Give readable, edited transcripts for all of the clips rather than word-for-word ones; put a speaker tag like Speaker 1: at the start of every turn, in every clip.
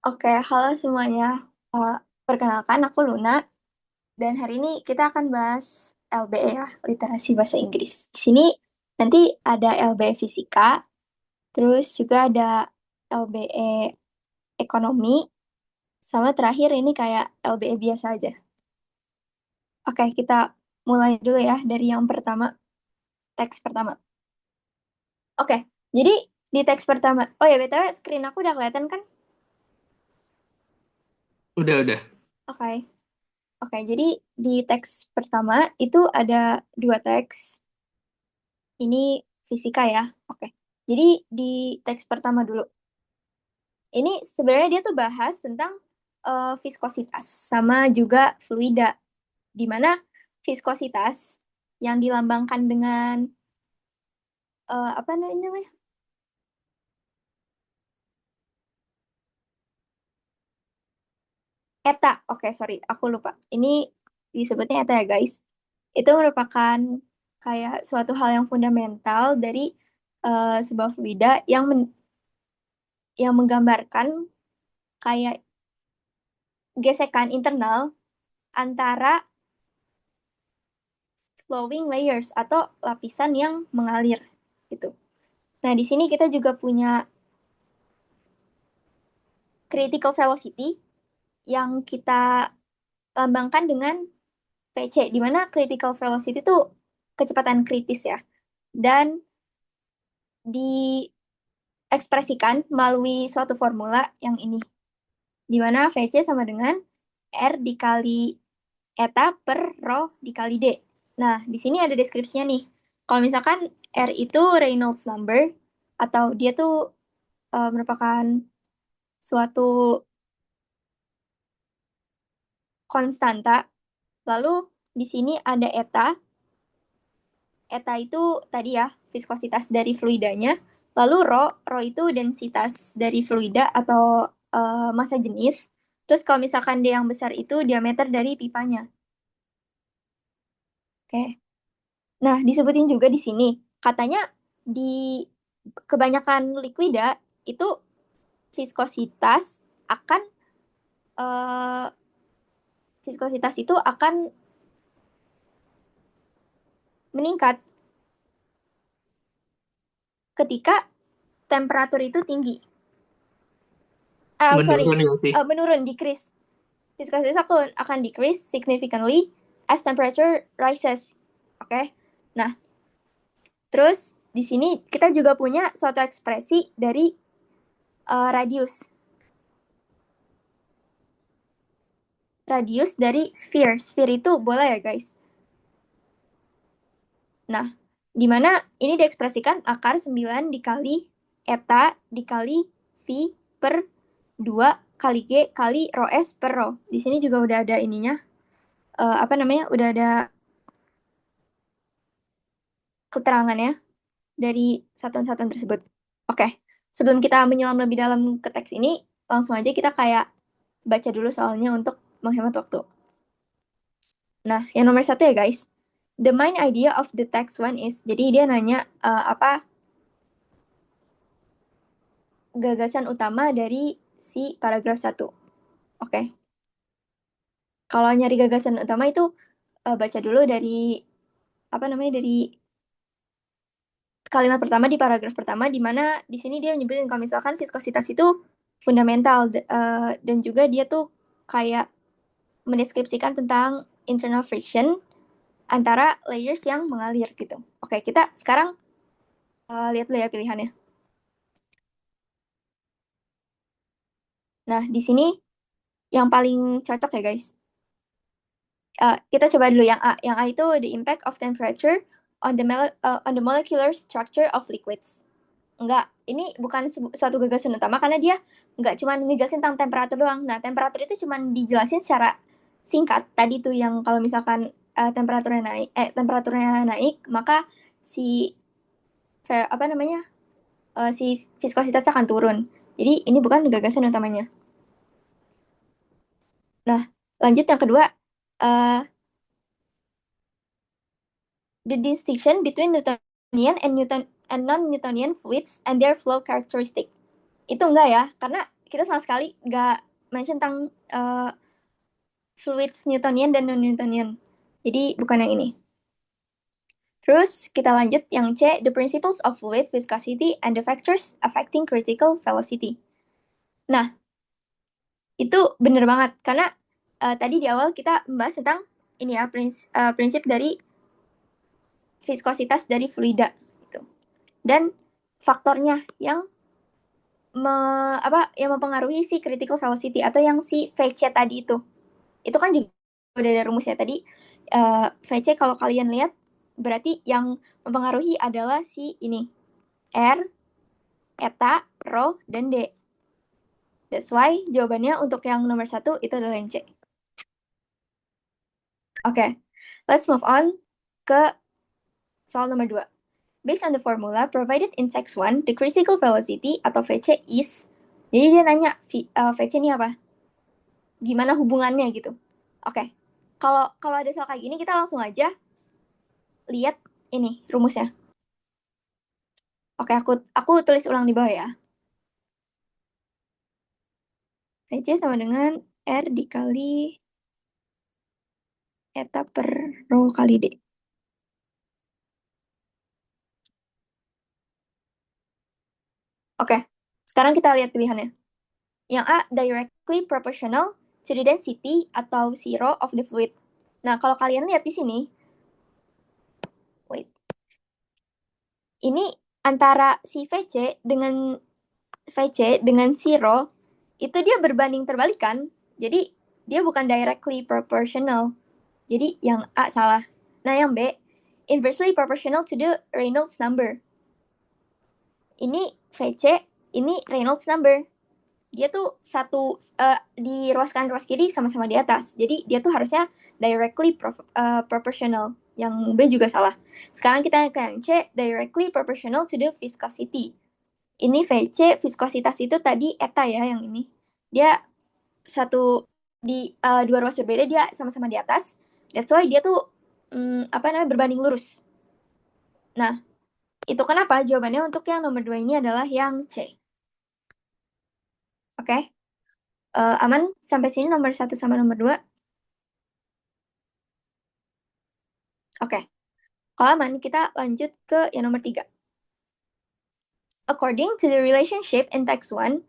Speaker 1: Oke, halo semuanya. Eh, Perkenalkan, aku Luna. Dan hari ini kita akan bahas LBE ya, literasi bahasa Inggris. Di sini nanti ada LBE Fisika, terus juga ada LBE Ekonomi, sama terakhir ini kayak LBE biasa aja. Oke, kita mulai dulu ya dari yang pertama, teks pertama. Oke, jadi di teks pertama, oh ya BTW screen aku udah kelihatan kan?
Speaker 2: Udah.
Speaker 1: Oke, oke, jadi di teks pertama itu ada dua teks. Ini fisika ya. Oke. Jadi di teks pertama dulu. Ini sebenarnya dia tuh bahas tentang viskositas sama juga fluida. Di mana viskositas yang dilambangkan dengan apa namanya? Eta. Oke, sorry, aku lupa. Ini disebutnya eta ya, guys. Itu merupakan kayak suatu hal yang fundamental dari sebuah fluida yang menggambarkan kayak gesekan internal antara flowing layers atau lapisan yang mengalir gitu. Nah, di sini kita juga punya critical velocity yang kita lambangkan dengan VC, di mana critical velocity itu kecepatan kritis ya, dan diekspresikan melalui suatu formula yang ini, di mana VC sama dengan R dikali eta per rho dikali D. Nah, di sini ada deskripsinya nih. Kalau misalkan R itu Reynolds number, atau dia tuh merupakan suatu konstanta. Lalu di sini ada eta. Eta itu tadi ya viskositas dari fluidanya. Lalu rho itu densitas dari fluida atau massa jenis. Terus kalau misalkan D yang besar itu diameter dari pipanya. Oke. Nah, disebutin juga di sini. Katanya di kebanyakan liquida itu viskositas akan eh, viskositas itu akan meningkat ketika temperatur itu tinggi. Sorry,
Speaker 2: Menurun nggak sih?
Speaker 1: menurun, decrease. Viscosity akan decrease significantly as temperature rises. Oke. Okay? Nah, terus di sini kita juga punya suatu ekspresi dari radius. Radius dari sphere. Sphere itu bola ya, guys. Nah, di mana ini diekspresikan akar 9 dikali eta dikali V per 2 kali G kali rho S per rho. Di sini juga udah ada ininya. Apa namanya? Udah ada keterangannya dari satuan-satuan tersebut. Oke, sebelum kita menyelam lebih dalam ke teks ini, langsung aja kita kayak baca dulu soalnya untuk menghemat waktu. Nah, yang nomor satu ya guys, the main idea of the text one is, jadi dia nanya apa gagasan utama dari si paragraf satu. Oke, kalau nyari gagasan utama itu baca dulu dari apa namanya dari kalimat pertama di paragraf pertama, di mana di sini dia nyebutin kalau misalkan viskositas itu fundamental dan juga dia tuh kayak mendeskripsikan tentang internal friction antara layers yang mengalir gitu. Oke, kita sekarang lihat dulu ya pilihannya. Nah, di sini yang paling cocok ya guys. Kita coba dulu yang A. Yang A itu the impact of temperature on the molecular structure of liquids. Enggak, ini bukan suatu gagasan utama karena dia enggak cuma ngejelasin tentang temperatur doang. Nah, temperatur itu cuma dijelasin secara singkat. Tadi tuh yang kalau misalkan temperaturnya naik, maka si apa namanya? Si viskositasnya akan turun. Jadi ini bukan gagasan utamanya. Nah, lanjut yang kedua, uh, the distinction between Newtonian and non-Newtonian fluids and their flow characteristic. Itu enggak ya, karena kita sama sekali nggak mention tentang fluids Newtonian dan non-Newtonian. Jadi bukan yang ini. Terus kita lanjut yang C, the principles of fluid viscosity and the factors affecting critical velocity. Nah, itu bener banget karena tadi di awal kita membahas tentang ini ya prinsip dari viskositas dari fluida gitu. Dan faktornya yang yang mempengaruhi si critical velocity atau yang si VC tadi itu kan juga udah ada rumusnya tadi. VC kalau kalian lihat berarti yang mempengaruhi adalah si ini R, eta, rho, dan D. That's why jawabannya untuk yang nomor 1 itu adalah yang C. Oke, let's move on ke soal nomor 2. Based on the formula provided in text 1, the critical velocity atau VC is. Jadi dia nanya VC ini apa? Gimana hubungannya gitu. Oke. Kalau ada soal kayak gini kita langsung aja lihat ini rumusnya. Oke, aku tulis ulang di bawah ya. VC sama dengan R dikali eta per rho kali D. Oke, sekarang kita lihat pilihannya. Yang A, directly proportional to the density atau zero of the fluid. Nah, kalau kalian lihat di sini, wait, ini antara si VC dengan zero, itu dia berbanding terbalik kan? Jadi, dia bukan directly proportional. Jadi, yang A salah. Nah, yang B, inversely proportional to the Reynolds number. Ini VC, ini Reynolds number. Dia tuh di ruas kanan ruas kiri sama-sama di atas. Jadi dia tuh harusnya directly proportional. Yang B juga salah. Sekarang kita ke yang C, directly proportional to the viscosity. Ini VC, viskositas itu tadi eta ya yang ini. Dia dua ruas berbeda dia sama-sama di atas. That's why dia tuh berbanding lurus. Nah, itu kenapa jawabannya untuk yang nomor 2 ini adalah yang C. Oke. Aman sampai sini nomor 1 sama nomor 2. Oke. Kalau aman, kita lanjut ke yang nomor 3. According to the relationship in text 1,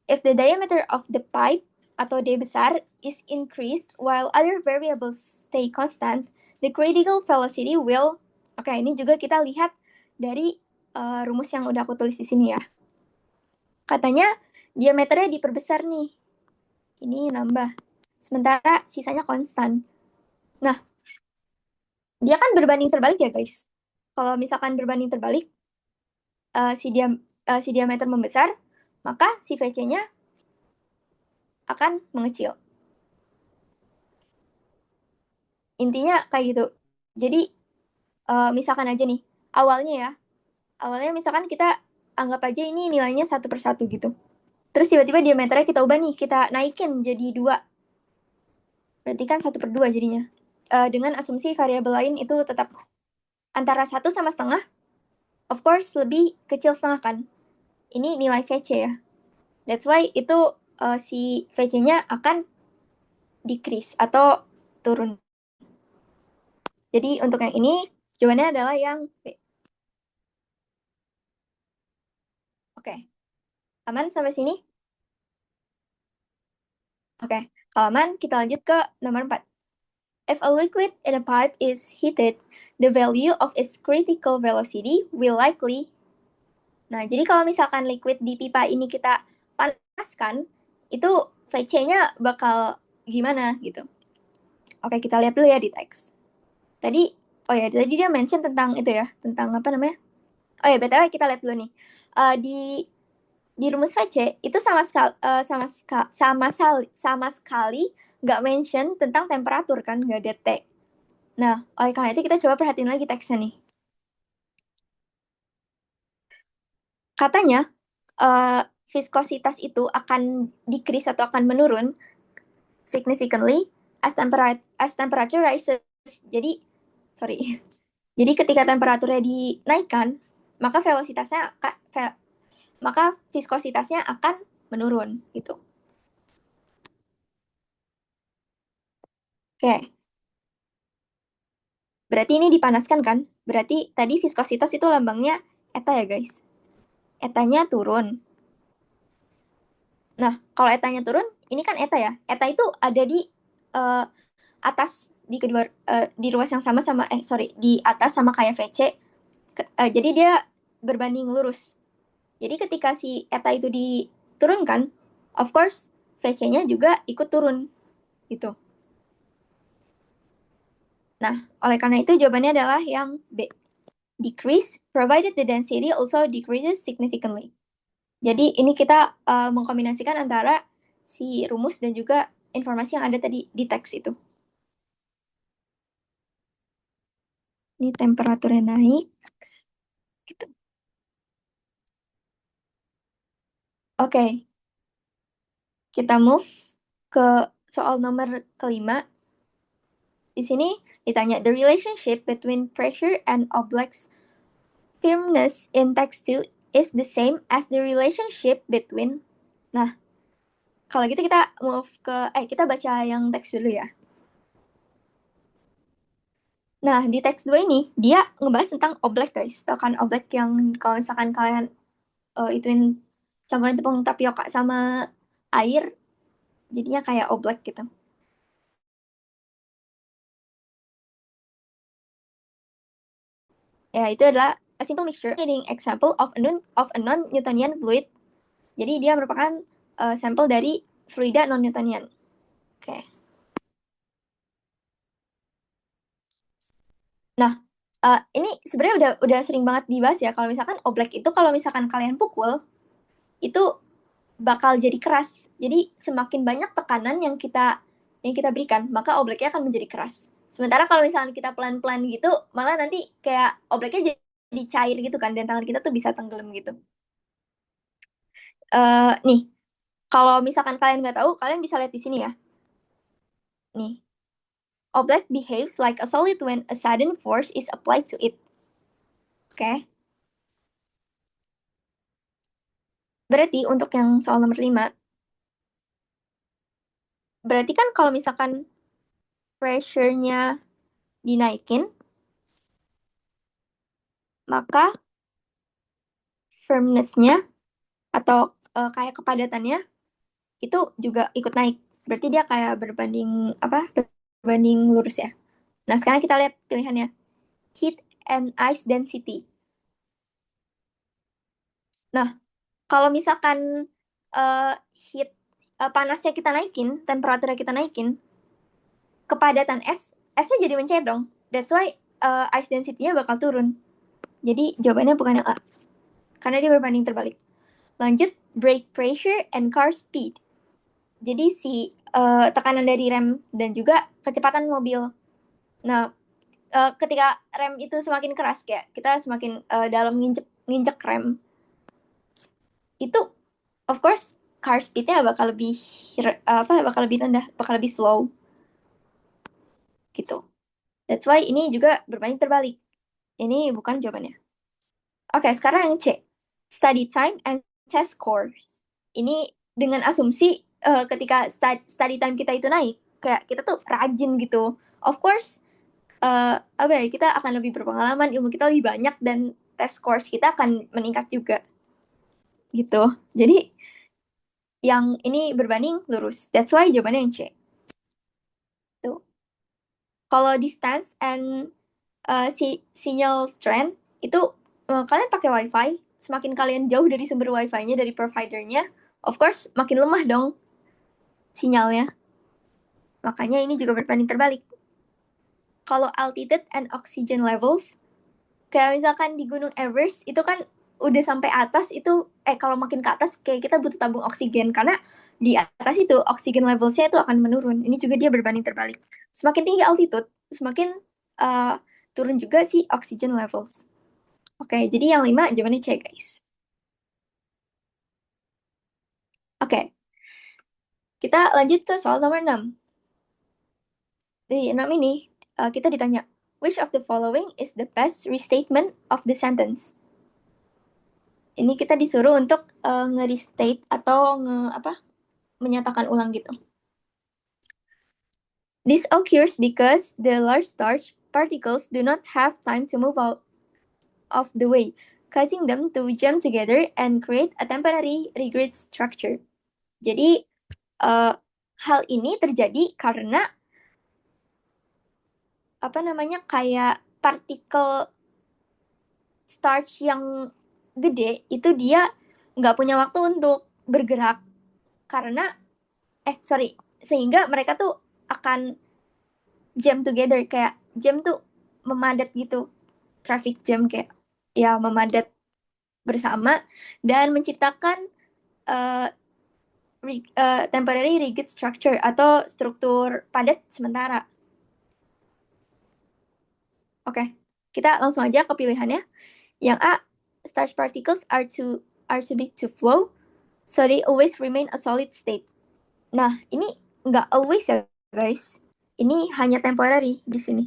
Speaker 1: if the diameter of the pipe atau D besar is increased while other variables stay constant, the critical velocity will. Oke, ini juga kita lihat dari rumus yang udah aku tulis di sini ya. Katanya diameternya diperbesar nih. Ini nambah. Sementara sisanya konstan. Nah, dia kan berbanding terbalik ya guys. Kalau misalkan berbanding terbalik, si diameter membesar, maka si VC-nya akan mengecil. Intinya kayak gitu. Jadi, misalkan aja nih, awalnya misalkan kita anggap aja ini nilainya 1/1 gitu. Terus tiba-tiba diameternya kita ubah nih, kita naikin jadi 2. Berarti kan 1/2 jadinya. Dengan asumsi variabel lain itu tetap antara 1 sama setengah, of course lebih kecil setengah kan. Ini nilai VC ya. That's why itu si VC-nya akan decrease atau turun. Jadi untuk yang ini jawabannya adalah yang B. Oke. Aman sampai sini? Oke. Kalau aman, kita lanjut ke nomor 4. If a liquid in a pipe is heated, the value of its critical velocity will likely. Nah, jadi kalau misalkan liquid di pipa ini kita panaskan, itu VC-nya bakal gimana gitu. Oke, kita lihat dulu ya di teks. Tadi dia mention tentang itu ya, tentang apa namanya? Oh ya, BTW kita lihat dulu nih. Di rumus VC itu sama sekali nggak mention tentang temperatur kan, nggak ada T. Nah, oleh karena itu kita coba perhatiin lagi teksnya nih. Katanya viskositas itu akan decrease atau akan menurun significantly as temperature rises. Jadi, sorry. Jadi ketika temperaturnya dinaikkan, maka viskositasnya akan menurun gitu. Oke, berarti ini dipanaskan kan? Berarti tadi viskositas itu lambangnya eta ya guys. Etanya turun. Nah, kalau etanya turun, ini kan eta ya. Eta itu ada di uh, atas di kedua di ruas yang sama sama sorry di atas sama kayak VC. Jadi dia berbanding lurus. Jadi ketika si eta itu diturunkan, of course VC-nya juga ikut turun gitu. Nah, oleh karena itu jawabannya adalah yang B. Decrease provided the density also decreases significantly. Jadi ini kita mengkombinasikan antara si rumus dan juga informasi yang ada tadi di teks itu. Ini temperaturnya naik. Gitu. Oke, kita move ke soal nomor kelima. Di sini ditanya, the relationship between pressure and object's firmness in text 2 is the same as the relationship between. Nah, kalau gitu kita move ke, kita baca yang teks dulu ya. Nah, di teks 2 ini, dia ngebahas tentang oblek guys. Tau kan oblek yang kalau misalkan kalian ituin campuran tepung tapioka sama air, jadinya kayak oblek gitu. Ya, itu adalah a simple mixture meaning example of a non-Newtonian fluid. Jadi dia merupakan sampel dari fluida non-Newtonian. Oke. Okay. Nah, ini sebenarnya udah sering banget dibahas ya. Kalau misalkan oblek itu kalau misalkan kalian pukul, itu bakal jadi keras. Jadi semakin banyak tekanan yang kita berikan, maka obleknya akan menjadi keras. Sementara kalau misalnya kita pelan-pelan gitu, malah nanti kayak obleknya jadi cair gitu kan, dan tangan kita tuh bisa tenggelam gitu. Nih, kalau misalkan kalian nggak tahu, kalian bisa lihat di sini ya. Nih, object behaves like a solid when a sudden force is applied to it. Oke. Okay? Berarti untuk yang soal nomor 5, berarti kan kalau misalkan pressure-nya dinaikin, maka firmness-nya atau kayak kepadatannya itu juga ikut naik. Berarti dia kayak berbanding apa? Berbanding lurus ya. Nah, sekarang kita lihat pilihannya. Heat and ice density. Nah, kalau misalkan heat panasnya kita naikin, temperaturnya kita naikin, kepadatan S-nya jadi mencair dong. That's why ice density-nya bakal turun. Jadi jawabannya bukan yang A. Karena dia berbanding terbalik. Lanjut, brake pressure and car speed. Jadi si tekanan dari rem dan juga kecepatan mobil. Nah, ketika rem itu semakin keras, kayak kita semakin dalam nginjek rem, itu of course car speednya bakal lebih rendah, bakal lebih slow gitu. That's why ini juga berbanding terbalik. Ini bukan jawabannya. Oke, sekarang yang C. Study time and test scores. Ini dengan asumsi ketika study time kita itu naik, kayak kita tuh rajin gitu. Of course, kita akan lebih berpengalaman, ilmu kita lebih banyak, dan test scores kita akan meningkat juga. Gitu. Jadi, yang ini berbanding lurus. That's why jawabannya yang C. Tuh. Kalau distance and signal strength, itu kalian pakai wifi, semakin kalian jauh dari sumber wifi-nya, dari providernya, of course makin lemah dong sinyalnya. Makanya ini juga berbanding terbalik. Kalau altitude and oxygen levels, kayak misalkan di Gunung Everest itu kan udah sampai atas itu, kalau makin ke atas kayak kita butuh tabung oksigen, karena di atas itu oksigen levelsnya itu akan menurun. Ini juga dia berbanding terbalik. Semakin tinggi altitude, semakin turun juga si oxygen levels. Oke, jadi yang 5 jawabannya C, guys. Oke, kita lanjut ke soal nomor 6. Di 6 ini, kita ditanya, which of the following is the best restatement of the sentence? Ini kita disuruh untuk nge-restate atau menyatakan ulang gitu. This occurs because the large starch particles do not have time to move out of the way, causing them to jam together and create a temporary regrid structure. Jadi hal ini terjadi karena kayak partikel starch yang gede itu dia nggak punya waktu untuk bergerak karena sehingga mereka tuh akan jam together, kayak jam tuh memadat gitu, traffic jam, kayak ya memadat bersama dan menciptakan uh, temporary rigid structure atau struktur padat sementara. Oke, kita langsung aja ke pilihannya. Yang A, starch particles are too big to flow, so they always remain a solid state. Nah, ini nggak always ya, guys. Ini hanya temporary di sini.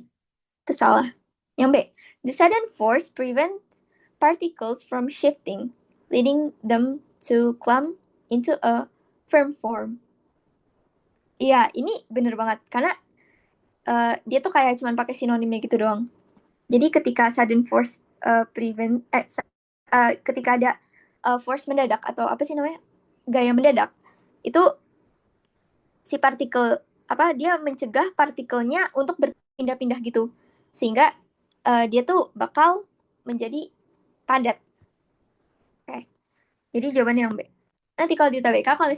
Speaker 1: Itu salah. Yang B, the sudden force prevents particles from shifting, leading them to clump into a firm form. Iya, ini bener banget. Karena dia tuh kayak cuman pakai sinonimnya gitu doang. Jadi ketika sudden force ketika ada force mendadak atau apa sih namanya, gaya mendadak, itu si partikel dia mencegah partikelnya untuk berpindah-pindah gitu, sehingga dia tuh bakal menjadi padat. Oke, jadi jawabannya yang B. Nanti kalau di UTBK, kalau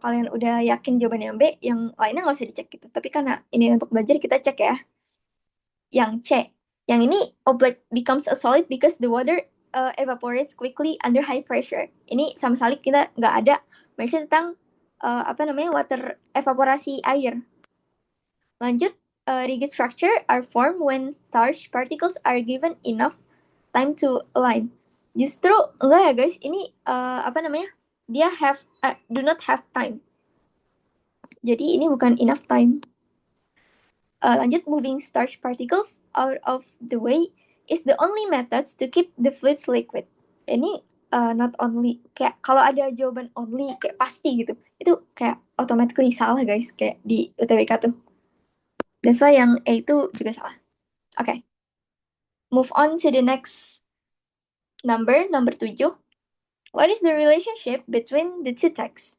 Speaker 1: kalian udah yakin jawabannya yang B, yang lainnya nggak usah dicek gitu. Tapi karena ini untuk belajar, kita cek ya. Yang C, yang ini oblate becomes a solid because the water evaporates quickly under high pressure. Ini sama sekali kita nggak ada mention tentang water evaporasi air. Lanjut, rigid structure are formed when starch particles are given enough time to align. Justru enggak ya guys, ini dia do not have time. Jadi ini bukan enough time. Lanjut, moving starch particles out of the way is the only method to keep the fluids liquid. Ini not only, kayak kalau ada jawaban only kayak pasti gitu, itu kayak automatically salah guys, kayak di UTBK tuh. That's why yang A itu juga salah. Okay. Move on to the next number 7. What is the relationship between the two texts?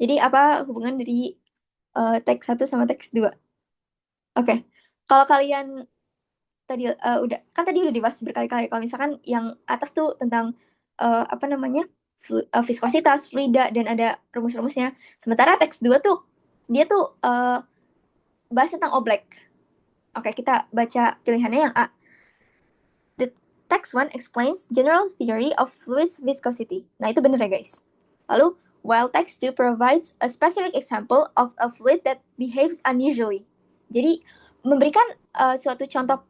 Speaker 1: Jadi apa hubungan dari teks 1 sama teks 2? Oke. Kalau kalian tadi tadi udah dibahas berkali-kali, kalau misalkan yang atas tuh tentang viskositas, fluida, dan ada rumus-rumusnya. Sementara teks 2 tuh dia tuh bahas tentang oblek. Oke, kita baca pilihannya yang A. The text 1 explains general theory of fluid viscosity. Nah, itu bener ya, guys. Lalu, while text 2 provides a specific example of a fluid that behaves unusually. Jadi, memberikan suatu contoh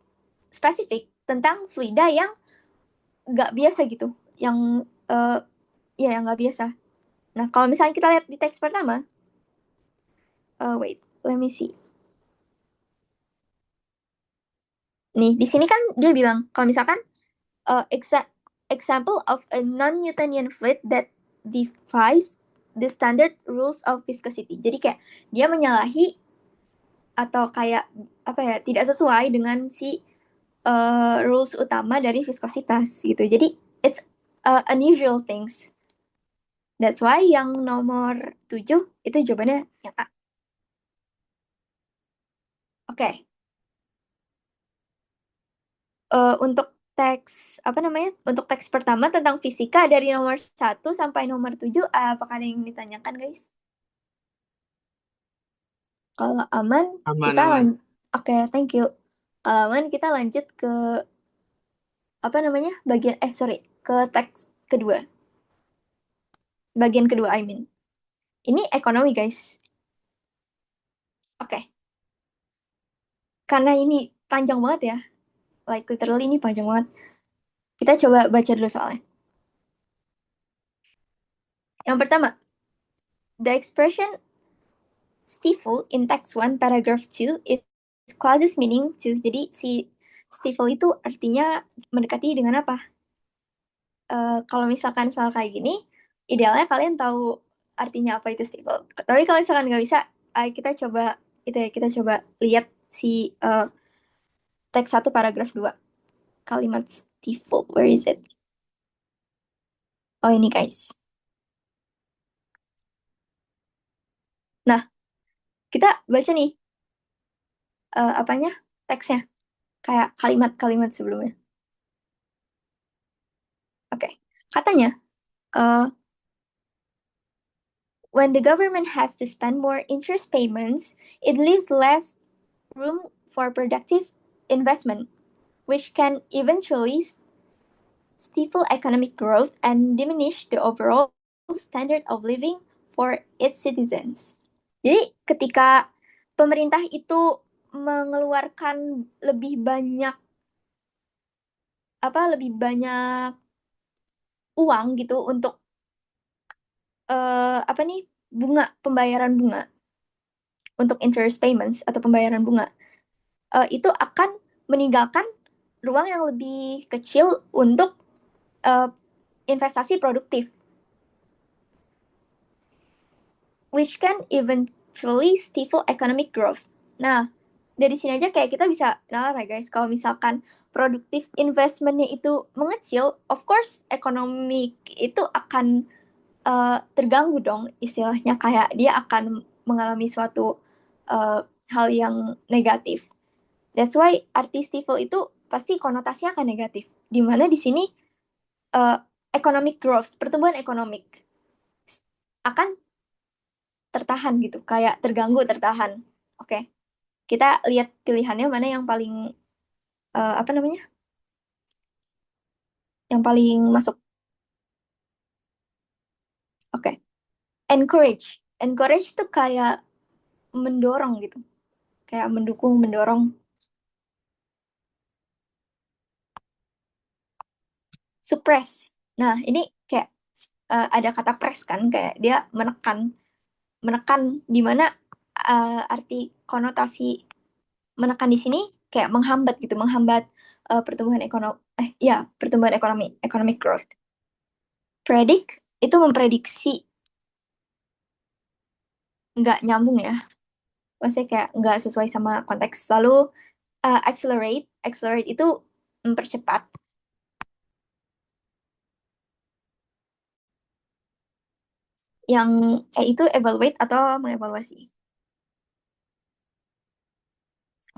Speaker 1: spesifik tentang fluida yang nggak biasa gitu. Yang, yang nggak biasa. Nah, kalau misalnya kita lihat di teks pertama, wait, let me see. Nih, di sini kan dia bilang, kalau misalkan example of a non-Newtonian fluid that defies the standard rules of viscosity. Jadi kayak dia menyalahi atau kayak tidak sesuai dengan si rules utama dari viskositas gitu. Jadi it's unusual things. That's why yang nomor 7 itu jawabannya yang A. Oke. Untuk untuk teks pertama tentang fisika dari nomor 1 sampai nomor 7, apakah ada yang ditanyakan, guys? Kalau aman, kita
Speaker 2: Aman.
Speaker 1: Oke, thank you. Kalau aman, kita lanjut ke ke teks kedua. Bagian kedua, I mean. Ini ekonomi, guys. Oke. Karena ini panjang banget ya. Like literally ini panjang banget. Kita coba baca dulu soalnya. Yang pertama, the expression stifle in text 1 paragraph 2 is closest meaning to. Jadi si stifle itu artinya mendekati dengan apa? kalau misalkan soal kayak gini, idealnya kalian tahu artinya apa itu stable. Tapi kalau misalkan nggak bisa, kita coba itu ya, kita coba lihat si eh, teks 1 paragraf 2 kalimat stable. Where is it? Oh ini guys. Nah, kita baca nih apanya teksnya, kayak kalimat-kalimat sebelumnya. Oke, katanya eh, when the government has to spend more interest payments, it leaves less room for productive investment, which can eventually stifle economic growth and diminish the overall standard of living for its citizens. Jadi ketika pemerintah itu mengeluarkan lebih banyak uang gitu untuk apa nih, pembayaran bunga untuk interest payments atau pembayaran bunga, itu akan meninggalkan ruang yang lebih kecil untuk uh, investasi produktif, which can eventually stifle economic growth. Nah, dari sini aja kayak kita bisa nalar ya guys, kalau misalkan produktif investmentnya itu mengecil, of course ekonomi itu akan terganggu dong, istilahnya kayak dia akan mengalami suatu uh, hal yang negatif. That's why arti stifle itu pasti konotasinya akan negatif. Dimana di sini uh, economic growth, pertumbuhan ekonomik akan tertahan gitu, kayak terganggu, tertahan. Oke, kita lihat pilihannya mana yang paling apa namanya, yang paling masuk. Oke, encourage. Encourage tuh kayak mendorong gitu, kayak mendukung, mendorong. Suppress. Nah, ini kayak ada kata press kan, kayak dia menekan, menekan di mana arti konotasi menekan di sini kayak menghambat gitu, menghambat pertumbuhan ekonomi, ya pertumbuhan ekonomi, economic growth. Predict itu memprediksi, nggak nyambung ya, maksudnya kayak nggak sesuai sama konteks. Lalu accelerate, accelerate itu mempercepat. Yang itu evaluate atau mengevaluasi.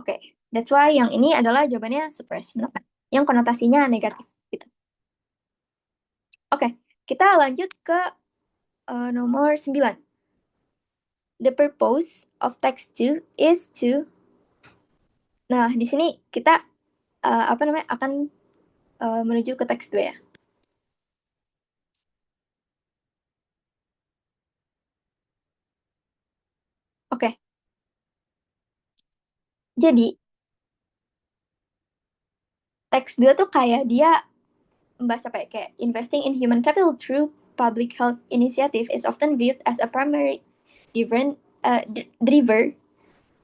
Speaker 1: Oke, that's why yang ini adalah jawabannya suppress, menekan. Yang konotasinya negatif gitu. Oke, kita lanjut ke nomor 9. The purpose of text 2 is to. Nah, di sini kita apa namanya, akan menuju ke teks 2 ya. Oke. Jadi teks 2 tuh kayak dia membahas apa ya, kayak investing in human capital through public health initiative is often viewed as a primary driver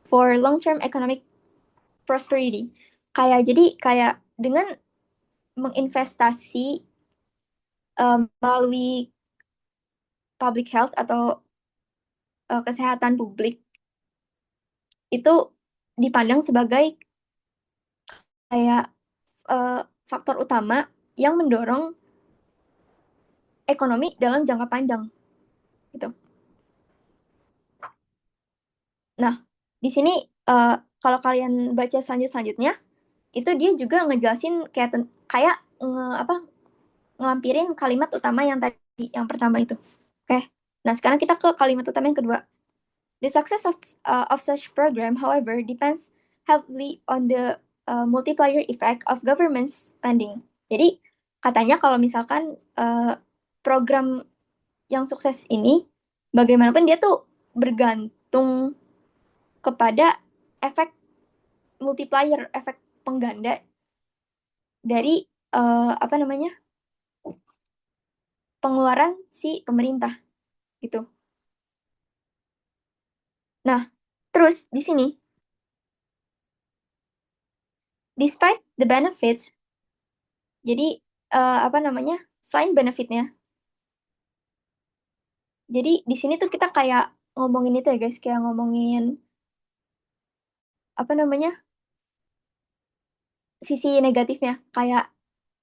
Speaker 1: for long-term economic prosperity. Kayak dengan menginvestasi melalui public health atau kesehatan publik itu dipandang sebagai kayak faktor utama yang mendorong ekonomi dalam jangka panjang gitu. Nah, di sini kalau kalian baca selanjutnya itu dia juga ngejelasin kayak apa, ngelampirin kalimat utama yang tadi, yang pertama itu. Oke. Nah, sekarang kita ke kalimat utama yang kedua. The success of such program, however, depends heavily on the multiplier effect of government spending. Jadi, katanya kalau misalkan program yang sukses ini, bagaimanapun dia tuh bergantung kepada efek multiplier, efek pengganda dari apa namanya, pengeluaran si pemerintah gitu. Nah, terus di sini, despite the benefits, jadi apa namanya, selain benefitnya. Jadi di sini tuh kita kayak ngomongin itu ya guys, kayak ngomongin apa namanya sisi negatifnya, kayak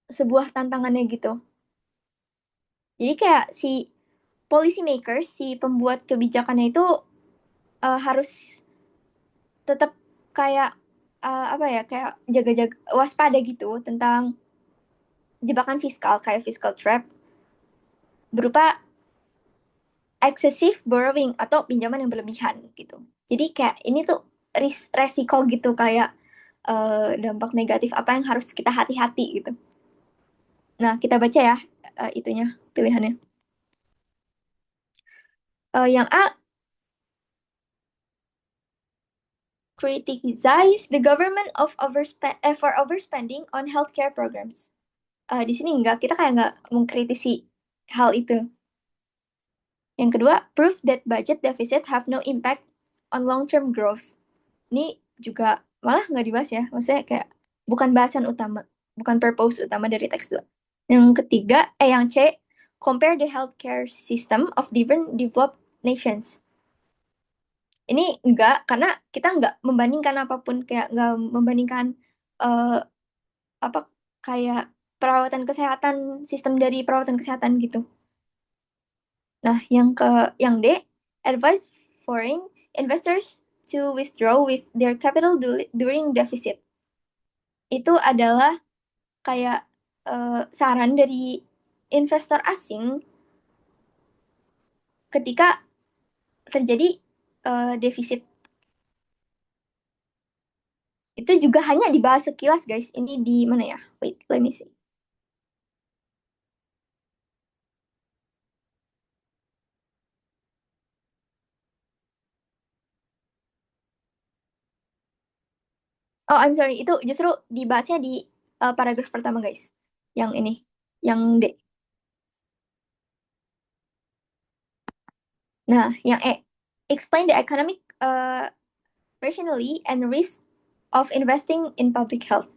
Speaker 1: sebuah tantangannya gitu. Jadi kayak si policy makers, si pembuat kebijakannya itu harus tetap kayak apa ya, kayak jaga-jaga waspada gitu tentang jebakan fiskal kayak fiscal trap berupa excessive borrowing atau pinjaman yang berlebihan gitu. Jadi kayak ini tuh resiko gitu, kayak dampak negatif apa yang harus kita hati-hati gitu. Nah, kita baca ya itunya pilihannya. Yang A, criticize the government for overspending on healthcare programs. Di sini enggak, kita kayak nggak mengkritisi hal itu. Yang kedua, prove that budget deficit have no impact on long-term growth. Ini juga malah nggak dibahas ya, maksudnya kayak bukan bahasan utama, bukan purpose utama dari teks 2. Yang ketiga, yang C, compare the healthcare system of different developed nations. Ini enggak, karena kita nggak membandingkan apapun, kayak nggak membandingkan eh, apa kayak perawatan kesehatan, sistem dari perawatan kesehatan gitu. Nah, yang D, advise foreign investors to withdraw with their capital during deficit. Itu adalah kayak saran dari investor asing ketika terjadi defisit. Itu juga hanya dibahas sekilas, guys. Ini di mana ya? Wait, let me see. Oh, I'm sorry. Itu justru dibahasnya di paragraf pertama, guys. Yang ini, yang D. Nah, yang E. Explain the economic rationally and risk of investing in public health.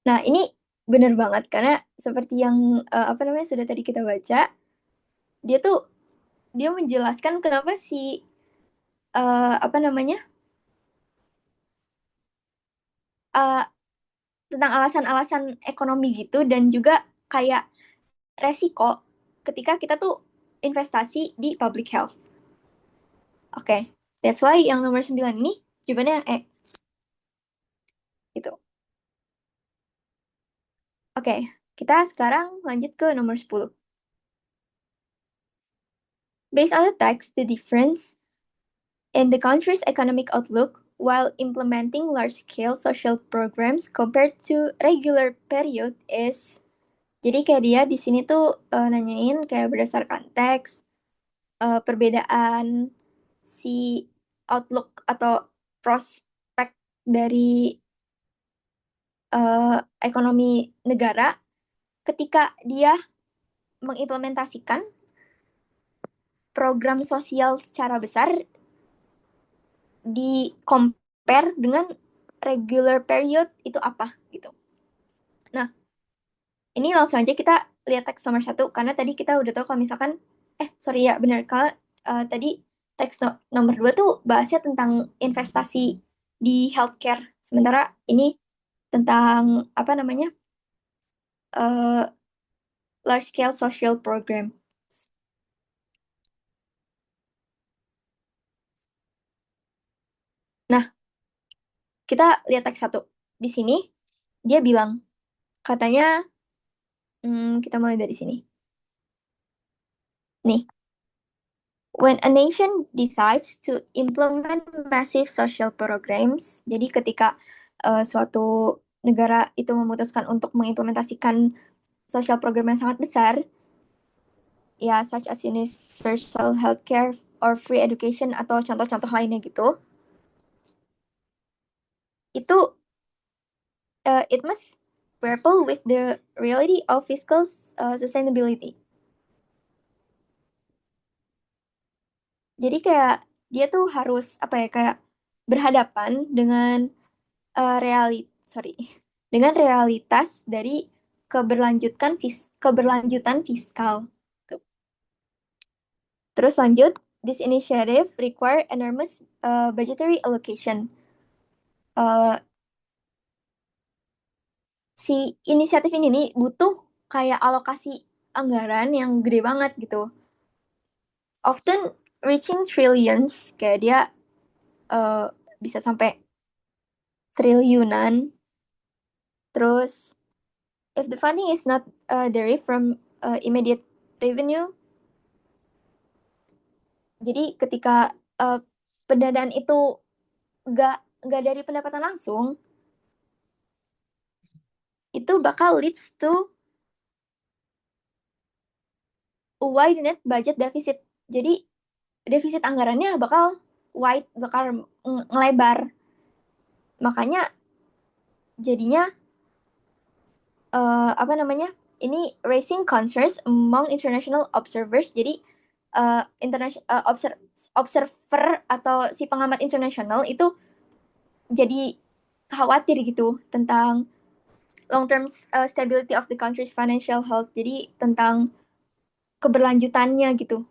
Speaker 1: Nah, ini benar banget karena seperti yang apa namanya sudah tadi kita baca, dia tuh dia menjelaskan kenapa si apa namanya uh, tentang alasan-alasan ekonomi gitu, dan juga kayak resiko ketika kita tuh investasi di public health. Oke, okay. That's why yang nomor 9 ini jawabannya yang E. Gitu. Oke, okay. Kita sekarang lanjut ke nomor 10. Based on the text, the difference in the country's economic outlook while implementing large-scale social programs compared to regular period is. Jadi kayak dia di sini tuh nanyain kayak berdasarkan teks perbedaan si outlook atau prospek dari ekonomi negara ketika dia mengimplementasikan program sosial secara besar di compare dengan regular period itu apa gitu. Nah, ini langsung aja kita lihat teks nomor 1 karena tadi kita udah tahu kalau misalkan sorry ya benar, kalau tadi teks nomor 2 tuh bahasnya tentang investasi di healthcare, sementara ini tentang apa namanya uh, large scale social program. Nah, kita lihat teks 1. Di sini dia bilang katanya kita mulai dari sini. Nih, when a nation decides to implement massive social programs, jadi ketika suatu negara itu memutuskan untuk mengimplementasikan social program yang sangat besar, ya such as universal healthcare or free education atau contoh-contoh lainnya gitu, itu it must grapple with the reality of fiscal sustainability. Jadi kayak dia tuh harus apa ya, kayak berhadapan dengan sorry dengan realitas dari keberlanjutan fiskal. Tuh. Terus lanjut, this initiative require enormous budgetary allocation. Si inisiatif ini nih butuh kayak alokasi anggaran yang gede banget gitu. Often reaching trillions, kayak dia uh, bisa sampai triliunan. Terus, if the funding is not derived from immediate revenue, jadi ketika pendanaan itu nggak dari pendapatan langsung, itu bakal leads to widened budget deficit. Jadi defisit anggarannya bakal ngelebar. Makanya jadinya apa namanya? Ini raising concerns among international observers. Jadi observer atau si pengamat internasional itu jadi khawatir gitu tentang long term stability of the country's financial health. Jadi tentang keberlanjutannya gitu.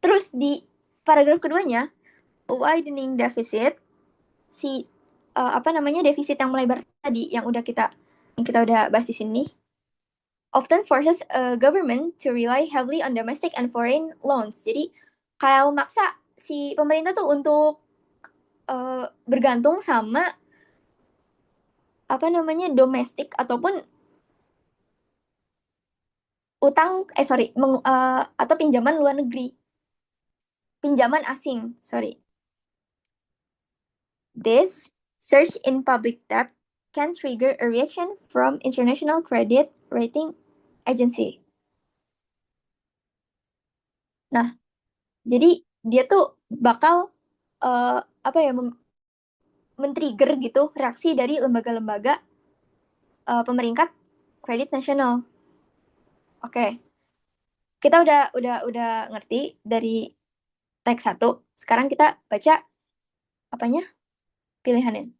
Speaker 1: Terus di paragraf keduanya, widening deficit, si apa namanya defisit yang melebar tadi yang kita udah bahas di sini often forces a government to rely heavily on domestic and foreign loans. Jadi kayak memaksa si pemerintah tuh untuk bergantung sama apa namanya domestik ataupun atau pinjaman luar negeri, pinjaman asing, sorry. This surge in public debt can trigger a reaction from international credit rating agency. Nah, jadi dia tuh bakal apa ya men-trigger gitu reaksi dari lembaga-lembaga pemeringkat kredit nasional. Oke. Kita udah ngerti dari teks 1. Sekarang kita baca apanya? Pilihannya.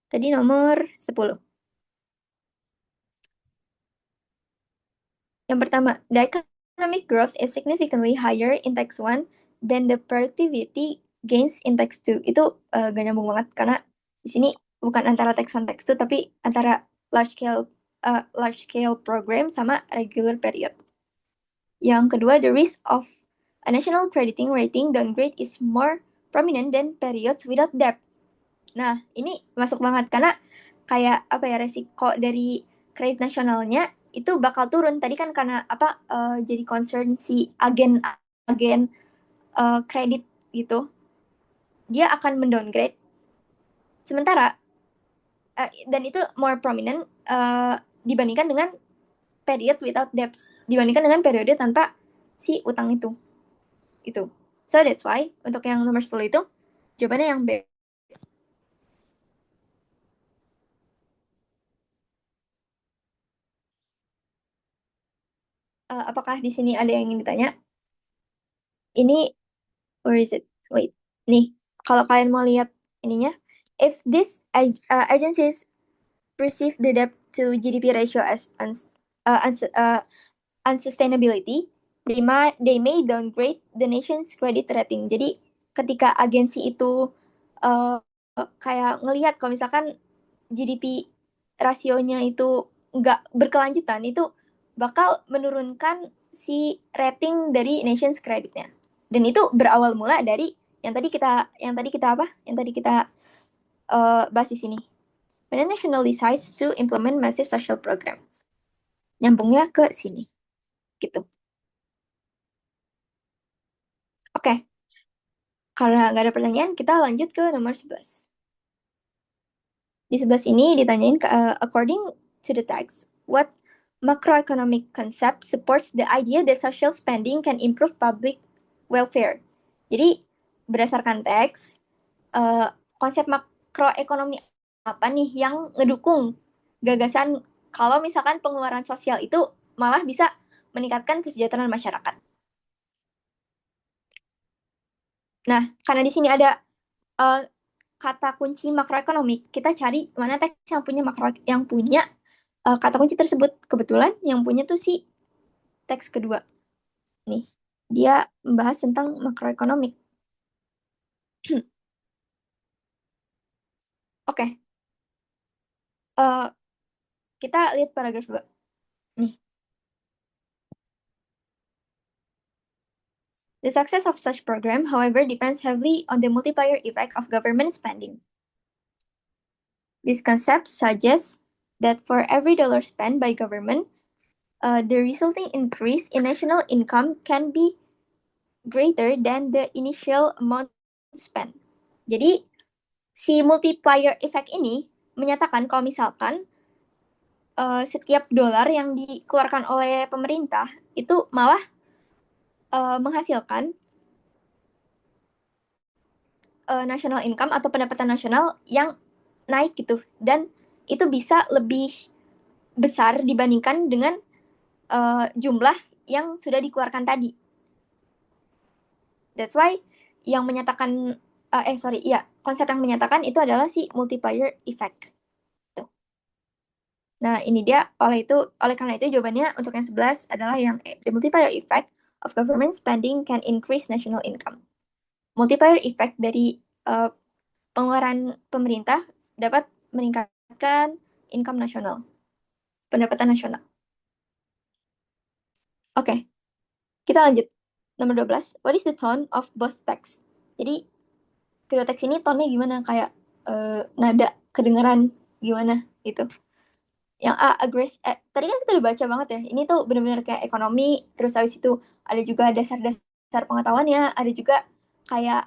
Speaker 1: Tadi nomor 10. Yang pertama, the economic growth is significantly higher in text 1 than the productivity gains in text 2. Itu gak nyambung banget karena di sini bukan antara text 1 text 2 tapi antara large scale program sama regular period. Yang kedua, the risk of a national crediting rating downgrade is more prominent than periods without debt. Nah, ini masuk banget karena kayak apa ya resiko dari kredit nasionalnya itu bakal turun. Tadi kan karena apa jadi concern si agen kredit gitu. Dia akan mendowngrade. Sementara dan itu more prominent dibandingkan dengan period without debts, dibandingkan dengan periode tanpa si utang itu. Itu. So that's why untuk yang nomor 10 itu jawabannya yang B. Apakah di sini ada yang ingin ditanya? Ini, where is it? Wait, nih, kalau kalian mau lihat ininya, if these agencies perceive the debt to GDP ratio as unsustainability, they may downgrade the nation's credit rating. Jadi ketika agensi itu kayak ngelihat kalau misalkan GDP rasionya itu nggak berkelanjutan, itu bakal menurunkan si rating dari nation's creditnya. Dan itu berawal mula dari yang tadi kita bahas di sini. When a national decides to implement massive social program. Nyambungnya ke sini. Gitu. Oke. Karena nggak ada pertanyaan, kita lanjut ke nomor 11. Di 11 ini ditanyain according to the text, what macroeconomic concept supports the idea that social spending can improve public welfare. Jadi berdasarkan teks, konsep makroekonomi apa nih yang ngedukung gagasan kalau misalkan pengeluaran sosial itu malah bisa meningkatkan kesejahteraan masyarakat. Nah, karena di sini ada kata kunci makroekonomi, kita cari mana teks yang punya kata kunci tersebut. Kebetulan yang punya tuh si teks kedua nih. Dia membahas tentang makroekonomik. Oke, eh, kita lihat paragraf 2. Nih, the success of such program, however, depends heavily on the multiplier effect of government spending. This concept suggests that for every dollar spent by government, the resulting increase in national income can be greater than the initial amount spent. Jadi, si multiplier effect ini menyatakan kalau misalkan setiap dolar yang dikeluarkan oleh pemerintah itu malah menghasilkan national income atau pendapatan nasional yang naik gitu, dan itu bisa lebih besar dibandingkan dengan jumlah yang sudah dikeluarkan tadi. That's why yang menyatakan konsep yang menyatakan itu adalah si multiplier effect. Tuh. Nah, ini dia oleh karena itu jawabannya untuk yang 11 adalah yang the multiplier effect of government spending can increase national income. Multiplier effect dari pengeluaran pemerintah dapat meningkatkan income nasional, pendapatan nasional. Oke, kita lanjut. Nomor 12, what is the tone of both text? Jadi, kedua teks ini tone-nya gimana? Kayak nada, kedengeran gimana gitu. Yang A, tadi kan kita udah baca banget ya. Ini tuh bener-bener kayak ekonomi, terus habis itu ada juga dasar-dasar pengetahuannya, ada juga kayak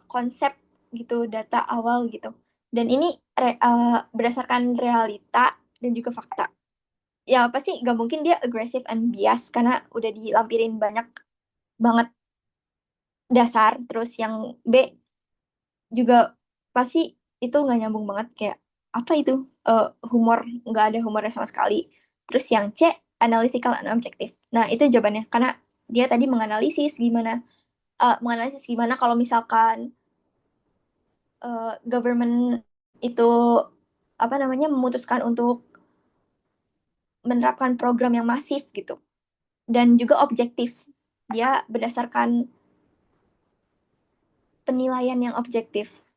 Speaker 1: konsep gitu, data awal gitu. Dan ini berdasarkan realita dan juga fakta. Ya pasti nggak mungkin dia aggressive and bias karena udah dilampirin banyak banget dasar. Terus yang B juga pasti itu nggak nyambung banget, kayak apa itu humor, nggak ada humornya sama sekali. Terus yang C, analytical and objective. Nah itu jawabannya karena dia tadi menganalisis gimana kalau misalkan government itu apa namanya memutuskan untuk menerapkan program yang masif gitu, dan juga objektif. Dia berdasarkan penilaian yang objektif.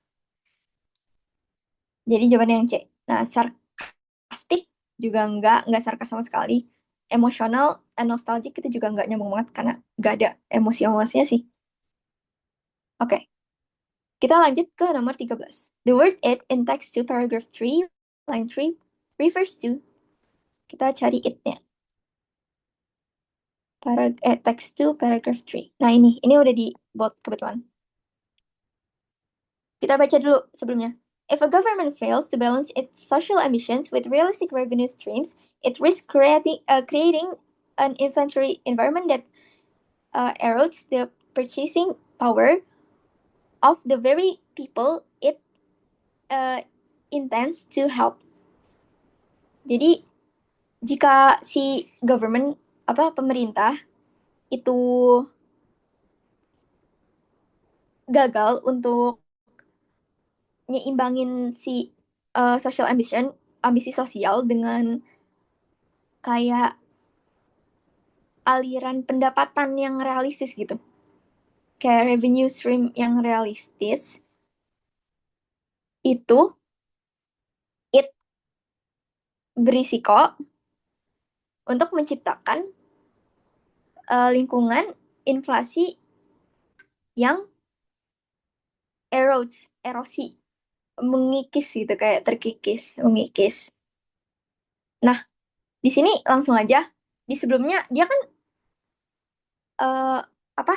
Speaker 1: Jadi jawabannya yang C. Nah, sarkastik juga nggak sarkas sama sekali. Emosional and nostalgic itu juga nggak nyambung banget karena nggak ada emosi-emosinya sih. Oke, kita lanjut ke nomor 13. The word it in text 2 paragraph 3, line 3, refers to. Kita cari it-nya. Text 2 paragraph 3. Nah ini udah di bold kebetulan. Kita baca dulu sebelumnya. If a government fails to balance its social ambitions with realistic revenue streams, it risks creating an inflationary environment that erodes the purchasing power of the very people it intends to help. Jadi, jika si government, pemerintah itu gagal untuk nyeimbangin si social ambition, ambisi sosial dengan kayak aliran pendapatan yang realistis gitu. Kayak revenue stream yang realistis, itu it berisiko untuk menciptakan lingkungan inflasi yang erosi, mengikis gitu, kayak terkikis, mengikis. Nah, di sini langsung aja, di sebelumnya dia kan uh, apa?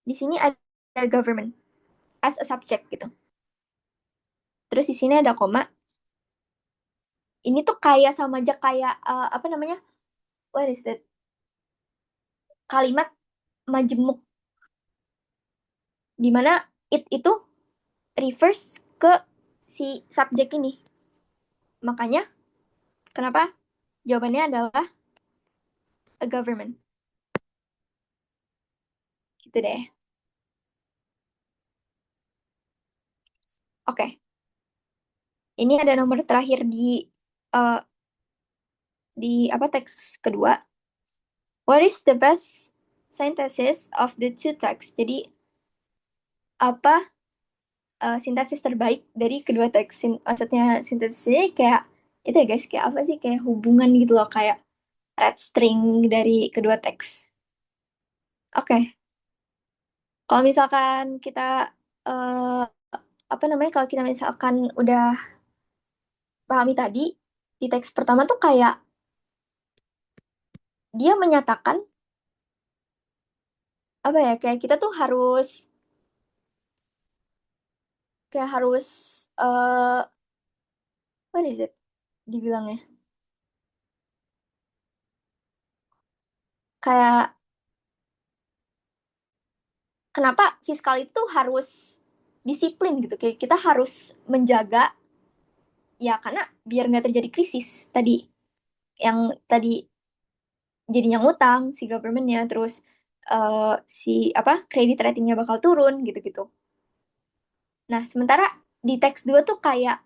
Speaker 1: Di sini ada government as a subject gitu. Terus di sini ada koma. Ini tuh kayak sama aja kayak apa namanya? What is that? Kalimat majemuk, di mana it itu refers ke si subjek ini. Makanya kenapa jawabannya adalah a government. Gitu deh. Oke. Ini ada nomor terakhir di eh, di apa teks kedua, what is the best synthesis of the two texts? Jadi apa sintesis terbaik dari kedua teks? Maksudnya sintesis ini kayak itu ya guys, kayak apa sih, kayak hubungan gitu loh, kayak red string dari kedua teks. Oke, kalau misalkan kita eh, apa namanya, kalau kita misalkan udah pahami tadi, di teks pertama tuh kayak dia menyatakan apa ya, kayak kita tuh harus, kayak harus what is it dibilangnya, kayak kenapa fiskal itu harus disiplin gitu, kayak kita harus menjaga, ya karena biar nggak terjadi krisis tadi, yang tadi jadinya ngutang si governmentnya, terus si apa kredit ratingnya bakal turun gitu-gitu. Nah sementara di teks 2 tuh kayak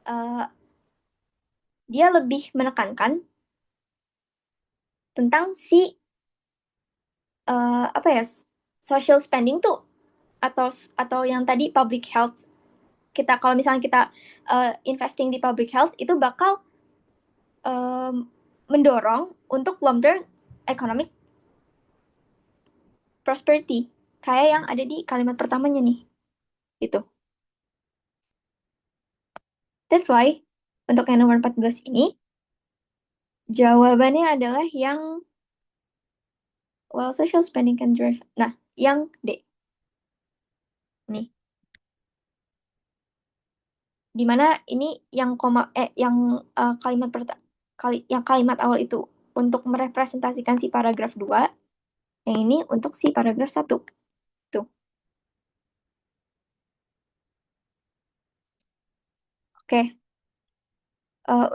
Speaker 1: eh, dia lebih menekankan tentang si apa ya, social spending tuh, atau yang tadi public health. Kita kalau misalnya kita investing di public health itu bakal em, mendorong untuk long term economic prosperity, kayak yang ada di kalimat pertamanya nih gitu. That's why untuk yang nomor 14 ini jawabannya adalah yang well social spending can drive. Nah, yang D nih, dimana ini yang yang kalimat yang kalimat awal itu untuk merepresentasikan si paragraf 2, yang ini untuk si paragraf 1 tuh. Oke,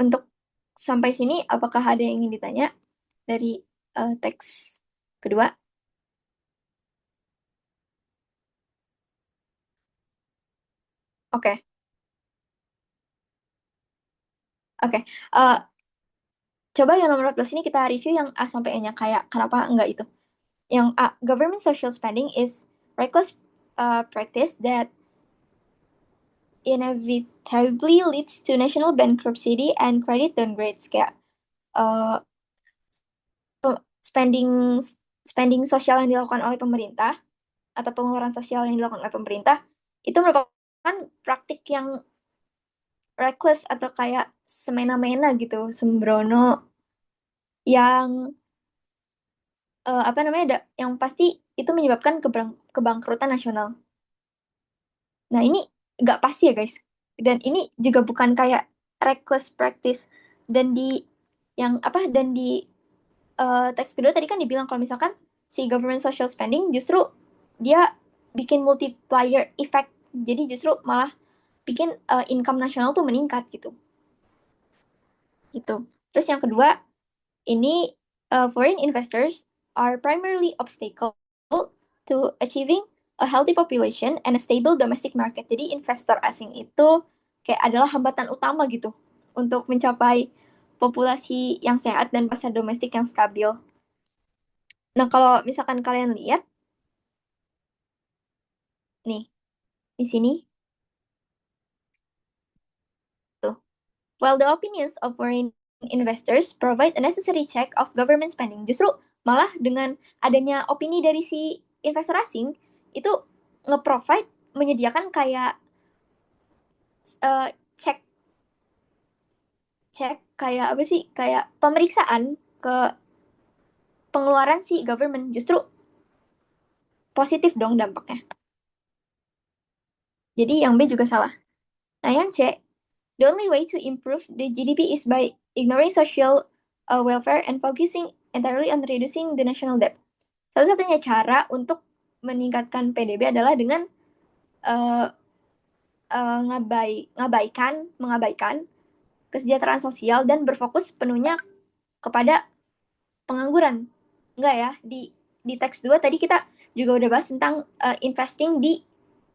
Speaker 1: untuk sampai sini apakah ada yang ingin ditanya dari teks kedua? Oke, oke. Eh, Coba yang nomor 14 ini kita review yang A sampai E-nya, kayak kenapa enggak itu. Yang A, government social spending is reckless practice that inevitably leads to national bankruptcy and credit downgrades. Kayak uh, spending spending sosial yang dilakukan oleh pemerintah, atau pengeluaran sosial yang dilakukan oleh pemerintah, itu merupakan praktik yang reckless atau kayak semena-mena gitu, sembrono, yang apa namanya, yang pasti itu menyebabkan kebangkrutan nasional. Nah ini nggak pasti ya guys. Dan ini juga bukan kayak reckless practice. Dan di yang apa, dan di teks kedua tadi kan dibilang kalau misalkan si government social spending justru dia bikin multiplier effect. Jadi justru malah bikin income nasional tuh meningkat gitu. Gitu. Terus yang kedua, ini foreign investors are primarily obstacle to achieving a healthy population and a stable domestic market. Jadi investor asing itu kayak adalah hambatan utama gitu untuk mencapai populasi yang sehat dan pasar domestik yang stabil. Nah, kalau misalkan kalian lihat nih di sini tuh, while the opinions of foreign investors provide a necessary check of government spending, justru malah dengan adanya opini dari si investor asing itu nge-provide, menyediakan kayak eh, cek cek kayak apa sih, kayak pemeriksaan ke pengeluaran si government, justru positif dong dampaknya. Jadi yang B juga salah. Nah yang C, the only way to improve the GDP is by ignoring social welfare and focusing entirely on reducing the national debt. Satu-satunya cara untuk meningkatkan PDB adalah dengan uh, mengabaikan kesejahteraan sosial dan berfokus penuhnya kepada pengangguran. Enggak ya, di teks 2 tadi kita juga udah bahas tentang investing di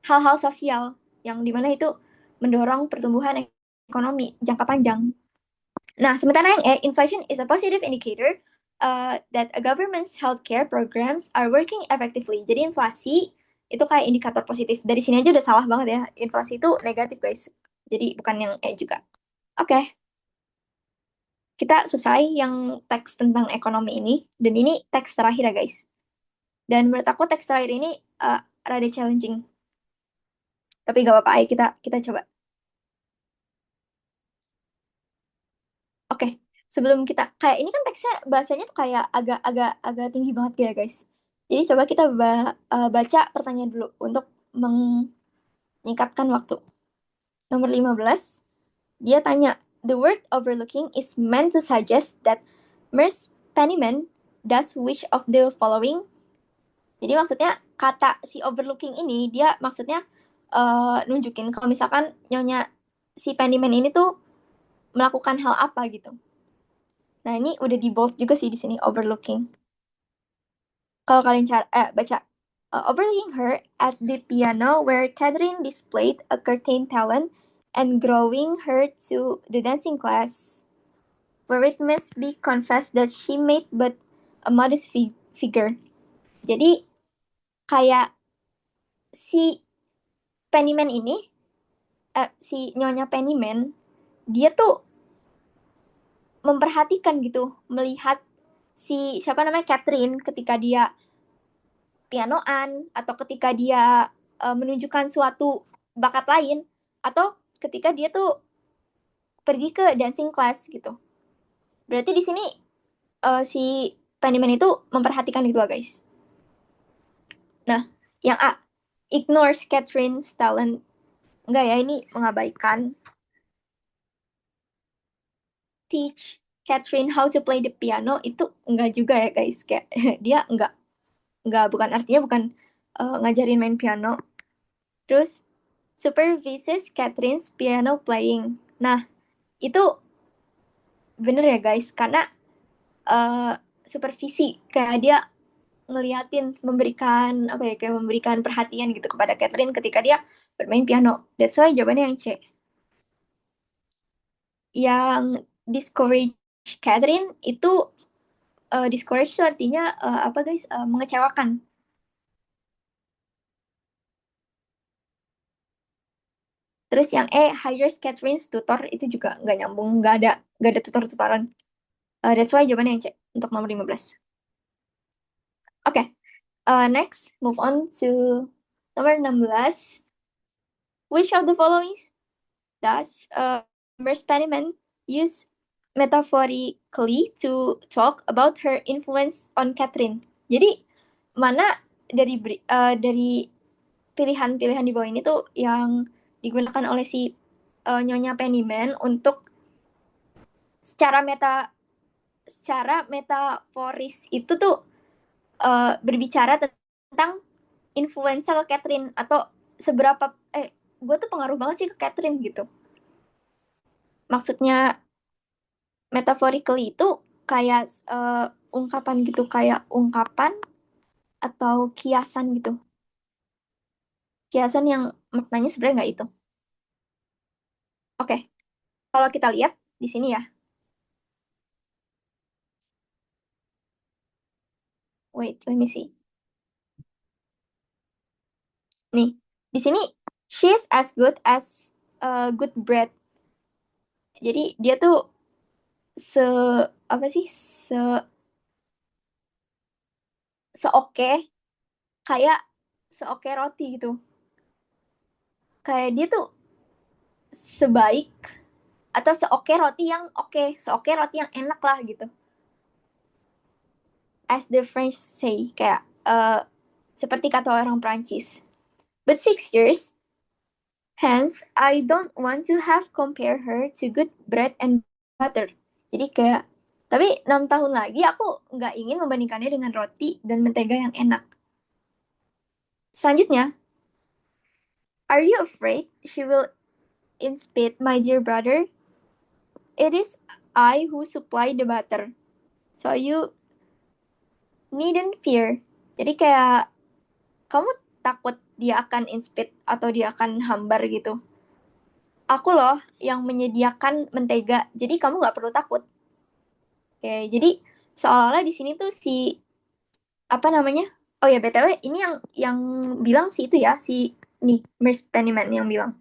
Speaker 1: hal-hal sosial yang dimana itu mendorong pertumbuhan ekonomi jangka panjang. Nah, sementara yang E, inflation is a positive indicator that a government's healthcare programs are working effectively. Jadi inflasi itu kayak indikator positif. Dari sini aja udah salah banget ya. Inflasi itu negatif, guys. Jadi bukan yang E juga. Oke, kita selesai yang teks tentang ekonomi ini. Dan ini teks terakhir ya, guys. Dan menurut aku teks terakhir ini rada challenging. Tapi gak apa-apa, ayo kita coba. Oke, sebelum kita kayak ini kan teksnya bahasanya tuh kayak agak tinggi banget ya guys. Jadi coba kita baca pertanyaan dulu untuk menyingkatkan waktu. Nomor 15, dia tanya, the word overlooking is meant to suggest that Merce Penniman does which of the following. Jadi maksudnya kata si overlooking ini dia maksudnya nunjukin kalau misalkan nyonya si Penniman ini tuh melakukan hal apa gitu. Nah, ini udah di bold juga sih di sini overlooking. Kalau kalian baca overlooking her at the piano where Catherine displayed a curtain talent and growing her to the dancing class where it must be confessed that she made but a modest figure. Jadi kayak si Pennyman ini si Nyonya Pennyman dia tuh memperhatikan gitu melihat si siapa namanya Catherine ketika dia pianoan atau ketika dia menunjukkan suatu bakat lain atau ketika dia tuh pergi ke dancing class gitu. Berarti di sini si Pennyman itu memperhatikan gitu loh guys. Nah, yang A, ignores Catherine's talent. Enggak ya, ini mengabaikan. Teach Catherine how to play the piano itu enggak juga ya guys. Kayak dia enggak bukan artinya bukan ngajarin main piano. Terus supervises Catherine's piano playing. Nah, itu bener ya guys, karena supervisi kayak dia ngeliatin memberikan apa ya kayak memberikan perhatian gitu kepada Catherine ketika dia bermain piano. That's why jawabannya yang C. Yang discourage Catherine itu discourage itu artinya apa guys? Mengecewakan. Terus yang E hires Catherine's tutor itu juga nggak nyambung, nggak ada tutor-tutoran. That's why jawabannya yang C untuk nomor 15. Oke, next move on to nomor 16. Which of the following does Miss Penniman use metaphorically to talk about her influence on Catherine? Jadi mana dari pilihan-pilihan di bawah ini tuh yang digunakan oleh si Nyonya Pennyman untuk secara metaforis itu tuh berbicara tentang influential Catherine atau seberapa gue tuh pengaruh banget sih ke Catherine gitu. Maksudnya metaphorically itu kayak ungkapan gitu, kayak ungkapan atau kiasan gitu. Kiasan yang maknanya sebenarnya nggak itu. Oke, kalau kita lihat di sini ya. Wait, let me see. Nih, di sini she's as good as good bread. Jadi dia tuh se apa sih seoke kayak seoke roti gitu. Kayak dia tuh sebaik atau seoke roti yang oke, seoke roti yang enak lah gitu. As the French say, kayak seperti kata orang Prancis. But 6 years, hence I don't want to have compare her to good bread and butter. Jadi kayak, tapi 6 tahun lagi aku nggak ingin membandingkannya dengan roti dan mentega yang enak. Selanjutnya, are you afraid she will inspire my dear brother? It is I who supply the butter. So you needn't fear. Jadi kayak kamu takut dia akan inspire atau dia akan hambar gitu. aku loh yang menyediakan mentega, jadi kamu nggak perlu takut. Oke, jadi seolah-olah di sini tuh si apa namanya? Oh ya, BTW ini yang bilang si itu ya, si nih Merce Pennyman yang bilang.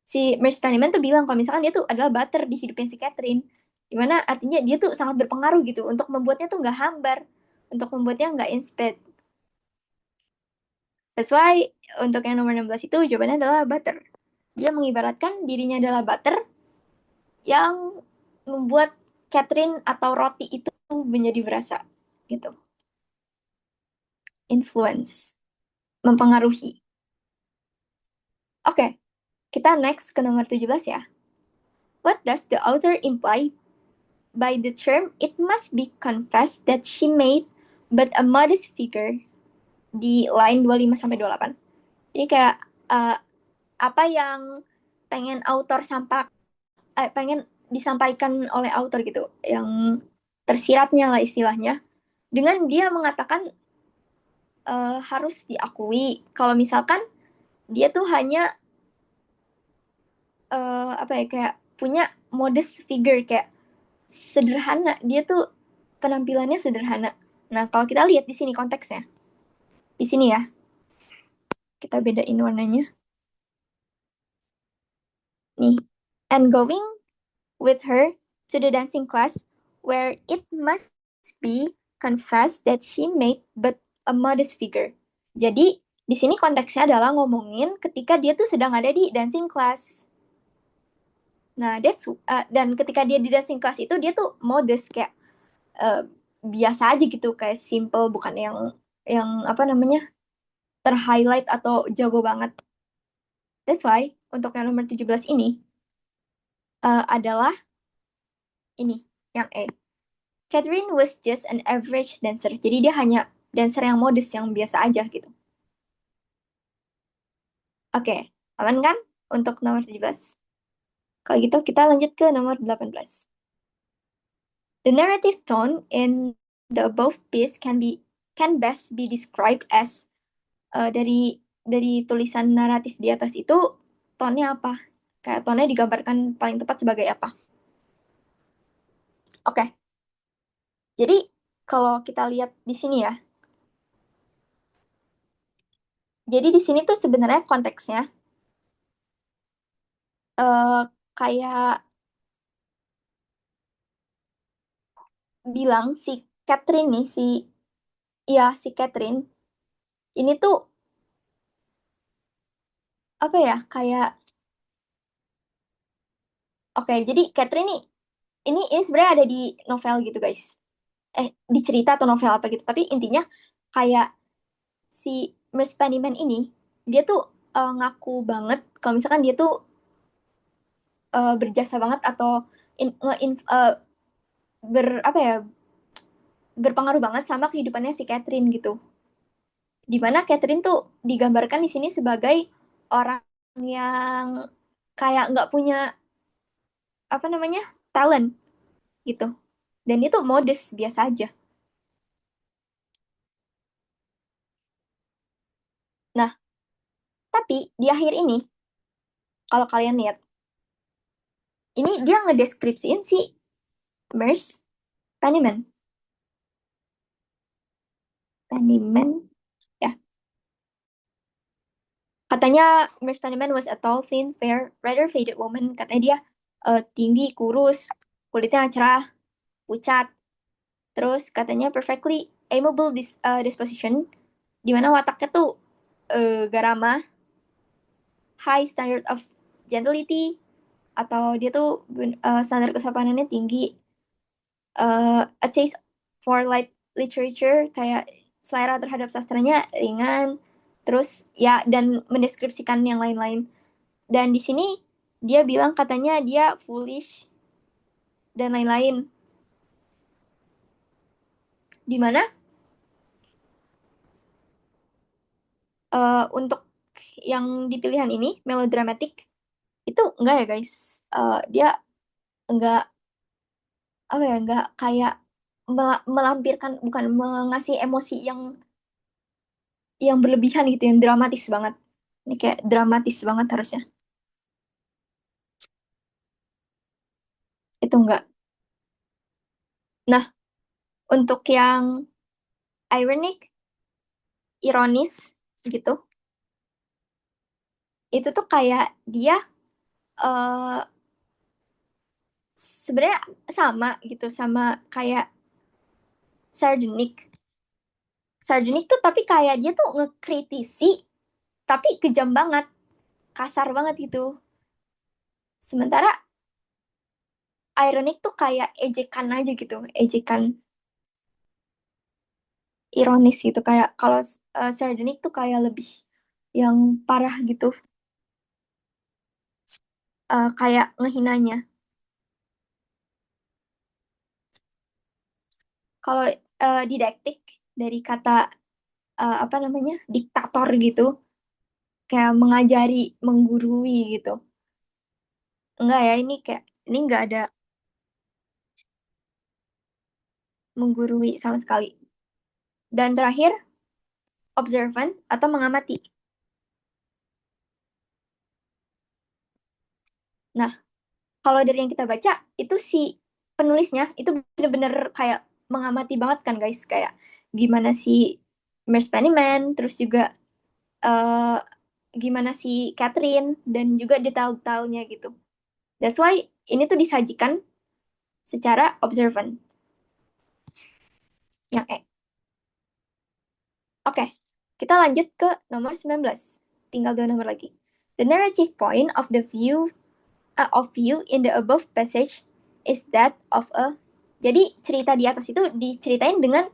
Speaker 1: Si Merce Pennyman tuh bilang kalau misalkan dia tuh adalah butter di hidupnya si Catherine. Dimana artinya dia tuh sangat berpengaruh gitu untuk membuatnya tuh nggak hambar, untuk membuatnya nggak inspect. That's why untuk yang nomor 16 itu jawabannya adalah butter. Dia mengibaratkan dirinya adalah butter yang membuat Catherine atau roti itu menjadi berasa gitu. Influence, mempengaruhi. Oke, kita next ke nomor 17 ya. What does the author imply by the term it must be confessed that she made but a modest figure di line 25 sampai 28. Jadi kayak uh, apa yang pengen disampaikan oleh author gitu, yang tersiratnya lah istilahnya, dengan dia mengatakan harus diakui kalau misalkan dia tuh hanya apa ya kayak punya modest figure, kayak sederhana, dia tuh penampilannya sederhana. Nah, kalau kita lihat di sini konteksnya, di sini ya, kita bedain warnanya. Nih, and going with her to the dancing class where it must be confessed that she made but a modest figure. Jadi, di sini konteksnya adalah ngomongin ketika dia tuh sedang ada di dancing class. Nah, dan ketika dia di dancing class itu dia tuh modest, kayak uh, biasa aja gitu, kayak simple, bukan yang apa namanya terhighlight atau jago banget. That's why untuk yang nomor 17 ini adalah ini yang E. Catherine was just an average dancer. Jadi dia hanya dancer yang modest, yang biasa aja gitu. Oke, aman kan untuk nomor 17? Kalau gitu kita lanjut ke nomor 18. The narrative tone in the above piece can best be described as dari tulisan naratif di atas itu tone-nya apa? Kayak tone-nya digambarkan paling tepat sebagai apa? Oke, jadi kalau kita lihat di sini ya, jadi di sini tuh sebenarnya konteksnya eh kayak bilang si Catherine nih, si Catherine ini tuh apa ya, kayak oke, jadi Catherine nih ini sebenarnya ada di novel gitu guys. Di cerita atau novel apa gitu, tapi intinya kayak si Miss Pennyman ini dia tuh ngaku banget kalau misalkan dia tuh berjasa banget atau in, nge apa ya, berpengaruh banget sama kehidupannya si Catherine gitu. Dimana Catherine tuh digambarkan di sini sebagai orang yang kayak nggak punya apa namanya talent gitu, dan itu modest biasa aja. Nah, tapi di akhir ini kalau kalian lihat ini dia ngedeskripsiin si Merce Pennyman. Pennyman ya, katanya Merce Pennyman was a tall, thin, fair, rather faded woman. Katanya dia tinggi, kurus, kulitnya cerah, pucat. Terus katanya perfectly amiable disposition, di mana wataknya tuh gak ramah, high standard of gentility, atau dia tuh standar kesopanannya tinggi, a taste for light literature, kayak selera terhadap sastranya ringan, terus ya dan mendeskripsikan yang lain-lain. Dan di sini dia bilang katanya dia foolish dan lain-lain. Dimana untuk yang di pilihan ini melodramatic itu enggak ya guys. Dia enggak apa ya, enggak kayak melampirkan, bukan mengasih emosi yang berlebihan gitu, yang dramatis banget. Ini kayak dramatis banget harusnya. Itu enggak. Nah, untuk yang ironic, ironis gitu, itu tuh kayak dia eh sebenarnya sama gitu, sama kayak sardonic. Sardonic tuh tapi kayak dia tuh ngekritisi, tapi kejam banget, kasar banget gitu. Sementara ironic tuh kayak ejekan aja gitu, ejekan ironis gitu. Kayak kalau sardonic tuh kayak lebih yang parah gitu, kayak ngehinanya. Kalau didaktik dari kata apa namanya diktator gitu, kayak mengajari, menggurui gitu. Enggak ya, ini kayak ini enggak ada menggurui sama sekali. Dan terakhir, observant atau mengamati. Nah, kalau dari yang kita baca, itu si penulisnya itu bener-bener kayak mengamati banget kan guys. Kayak gimana si Merce Pennyman, terus juga eh, gimana si Catherine, dan juga detail-detailnya gitu. That's why ini tuh disajikan secara observant. Yang Oke, kita lanjut ke nomor 19. Tinggal dua nomor lagi. The narrative point of view in the above passage is that of a. Jadi cerita di atas itu diceritain dengan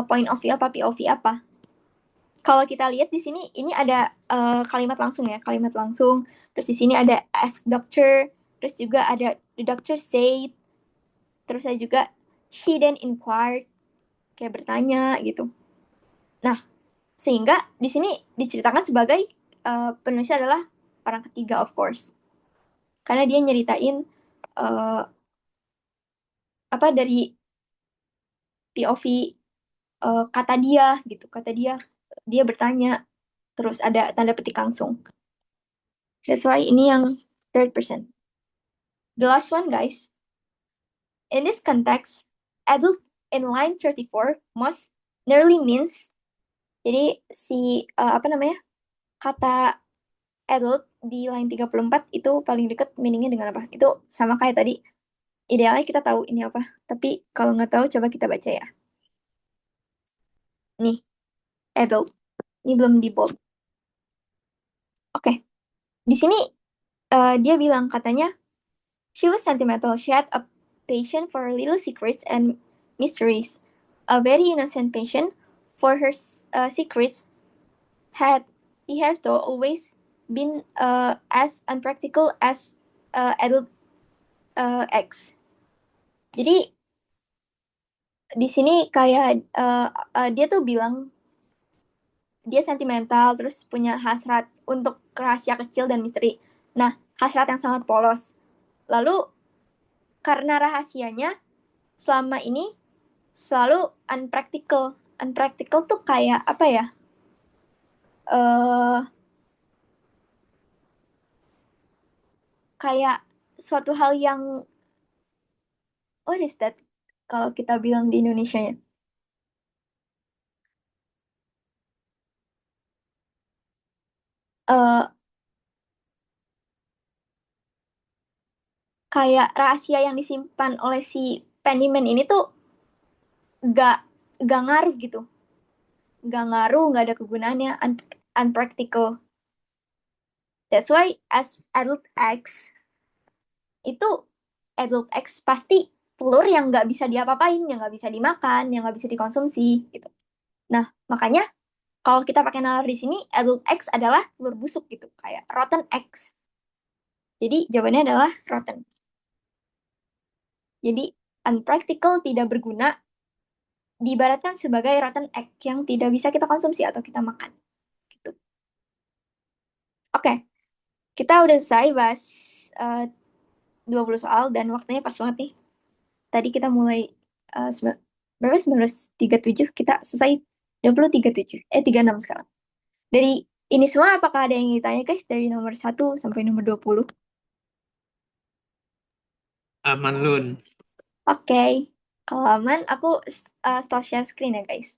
Speaker 1: point of view apa, POV apa. Kalau kita lihat di sini, ini ada kalimat langsung ya, kalimat langsung. Terus di sini ada ask doctor, terus juga ada the doctor said, terus ada juga she then inquired, kayak bertanya gitu. Nah, sehingga di sini diceritakan sebagai penulisnya adalah orang ketiga of course. Karena dia nyeritain uh, apa dari POV kata dia gitu. Kata dia bertanya, terus ada tanda petik langsung. That's why ini yang third person. The last one guys. In this context, adult in line 34 most nearly means, jadi si apa namanya, kata adult di line 34 itu paling deket meaningnya dengan apa? Itu sama kayak tadi. Idealnya kita tahu ini apa. Tapi kalau nggak tahu, coba kita baca ya. Nih, adult. Ini belum di bold. Oke, di sini dia bilang katanya, she was sentimental. She had a passion for little secrets and mysteries. A very innocent passion for her secrets had hitherto always been as unpractical as adult X. Jadi di sini kayak dia tuh bilang dia sentimental, terus punya hasrat untuk rahasia kecil dan misteri. Nah, hasrat yang sangat polos. Lalu karena rahasianya selama ini selalu unpractical. Unpractical tuh kayak apa ya? eh Kayak suatu hal yang what is that? Kalau kita bilang di Indonesianya, eh kayak rahasia yang disimpan oleh si Pennyman ini tuh gak gak ngaruh gitu, gak ngaruh, gak ada kegunaannya, unpractical. That's why as adult X itu, adult X pasti telur yang nggak bisa diapa-apain, yang nggak bisa dimakan, yang nggak bisa dikonsumsi gitu. Nah, makanya kalau kita pakai nalar di sini, adult X adalah telur busuk gitu, kayak rotten eggs. Jadi jawabannya adalah rotten. Jadi unpractical, tidak berguna, diibaratkan sebagai rotten egg yang tidak bisa kita konsumsi atau kita makan. Gitu. Oke, kita udah selesai bahas uh, 20 soal dan waktunya pas banget nih. Tadi kita mulai berapa, 19.37, kita selesai 20.37, 36 sekarang. Dari ini semua apakah ada yang ditanya guys, dari nomor 1 sampai nomor 20?
Speaker 2: Aman Lun.
Speaker 1: Oke, kalau aman, aku stop share screen ya guys.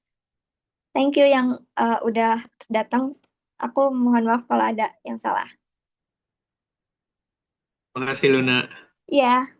Speaker 1: Thank you yang udah datang. Aku mohon maaf kalau ada yang salah.
Speaker 2: Makasih Luna.
Speaker 1: Iya.